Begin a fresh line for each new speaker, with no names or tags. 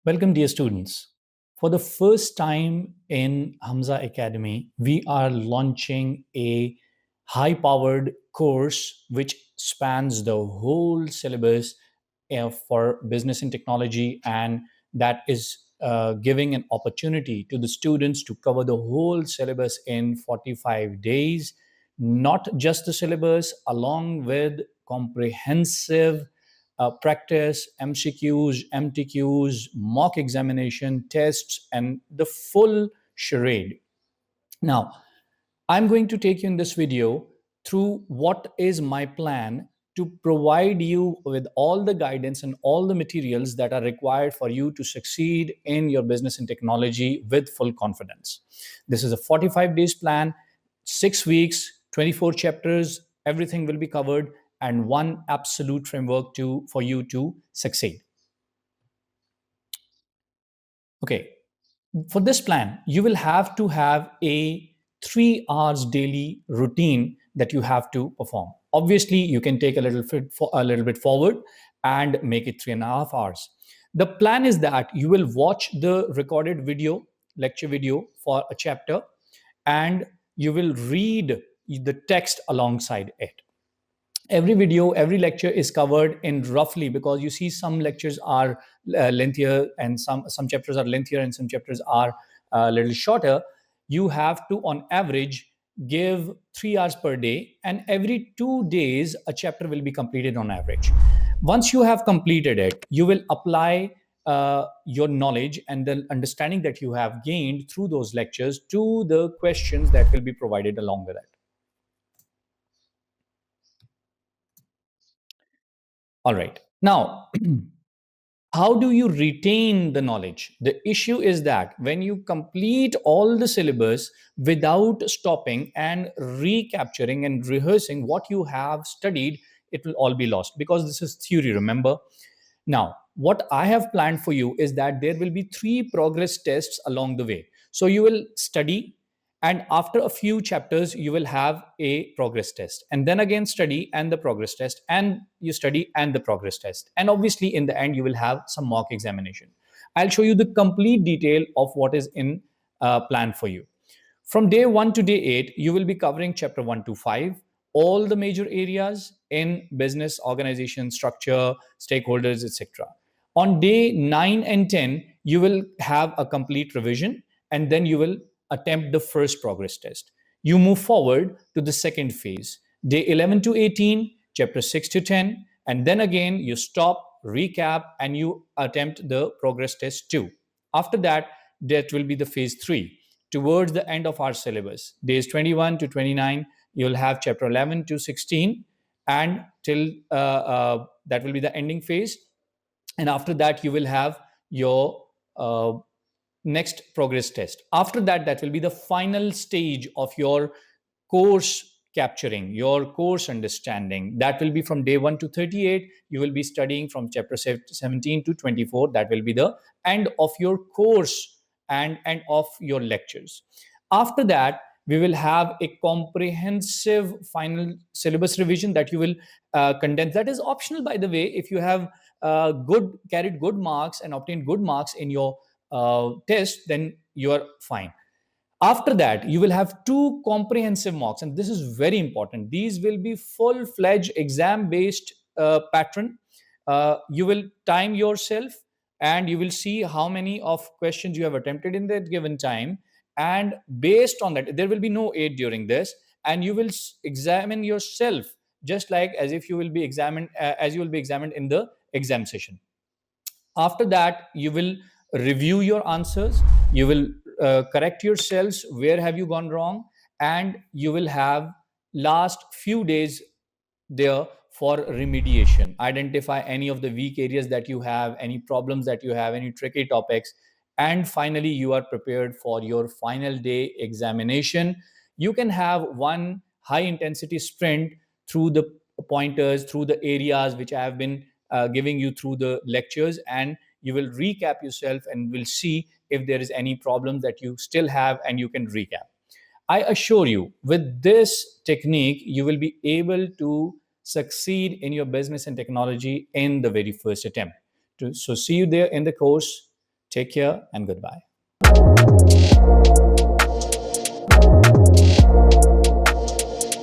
Welcome, dear students. For the first time in Hamza Academy, we are launching a high powered course which spans the whole syllabus for business and technology, and that is giving an opportunity to the students to cover the whole syllabus in 45 days, not just the syllabus, along with comprehensive practice, MCQs, MTQs, mock examination, tests, and the full charade. Now, I'm going to take you in this video through what is my plan to provide you with all the guidance and all the materials that are required for you to succeed in your business and technology with full confidence. This is a 45 days plan, 6 weeks, 24 chapters, everything will be covered, and one absolute framework for you to succeed. Okay, for this plan, you will have to have a 3 hours daily routine that you have to perform. Obviously, you can take a little bit forward and make it 3.5 hours. The plan is that you will watch the recorded video, lecture video for a chapter, and you will read the text alongside it. Every video, every lecture is covered in roughly, because you see some lectures are lengthier and some chapters are lengthier and some chapters are a little shorter. You have to, on average, give 3 hours per day, and every 2 days a chapter will be completed on average. Once you have completed it, you will apply your knowledge and the understanding that you have gained through those lectures to the questions that will be provided along with it. All right. Now, how do you retain the knowledge? The issue is that when you complete all the syllabus without stopping and recapturing and rehearsing what you have studied, it will all be lost, because this is theory, remember? Now, what I have planned for you is that there will be 3 progress tests along the way. So you will study, and after a few chapters you will have a progress test, and then again study and the progress test, and you study and the progress test, and obviously in the end you will have some mock examination. I'll show you the complete detail of what is in plan for you. From day 1 to day 8, you will be covering chapter 1 to 5, all the major areas in business, organization, structure, stakeholders, etc. On day 9 and 10, you will have a complete revision, and then you will attempt the first progress test. You move forward to the second phase, day 11 to 18, chapter 6 to 10, and then again you stop, recap, and you attempt the progress test 2. After that, that will be the phase 3. Towards the end of our syllabus, days 21 to 29, you'll have chapter 11 to 16, and till that will be the ending phase. And after that, you will have your next progress test. After that, that will be the final stage of your course capturing, your course understanding. That will be from day 1 to 38. You will be studying from chapter 17 to 24. That will be the end of your course and of your lectures. After that, we will have a comprehensive final syllabus revision that you will condense. That is optional, by the way. If you have carried good marks and obtained good marks in your test, then you are fine. After that, you will have 2 comprehensive mocks, and this is very important. These will be full-fledged exam-based pattern. You will time yourself, and you will see how many of questions you have attempted in that given time. And based on that, there will be no aid during this, and you will examine yourself just like as if you will be examined, as you will be examined in the exam session. After that, you will review your answers, you will correct yourselves where have you gone wrong, and you will have last few days there for remediation. Identify any of the weak areas that you have, any problems that you have, any tricky topics, and finally you are prepared for your final day examination. You can have one high intensity sprint through the pointers, through the areas which I have been giving you through the lectures, and you will recap yourself and will see if there is any problem that you still have, and you can recap. I assure you, with this technique, you will be able to succeed in your business and technology in the very first attempt. So see you there in the course. Take care and goodbye.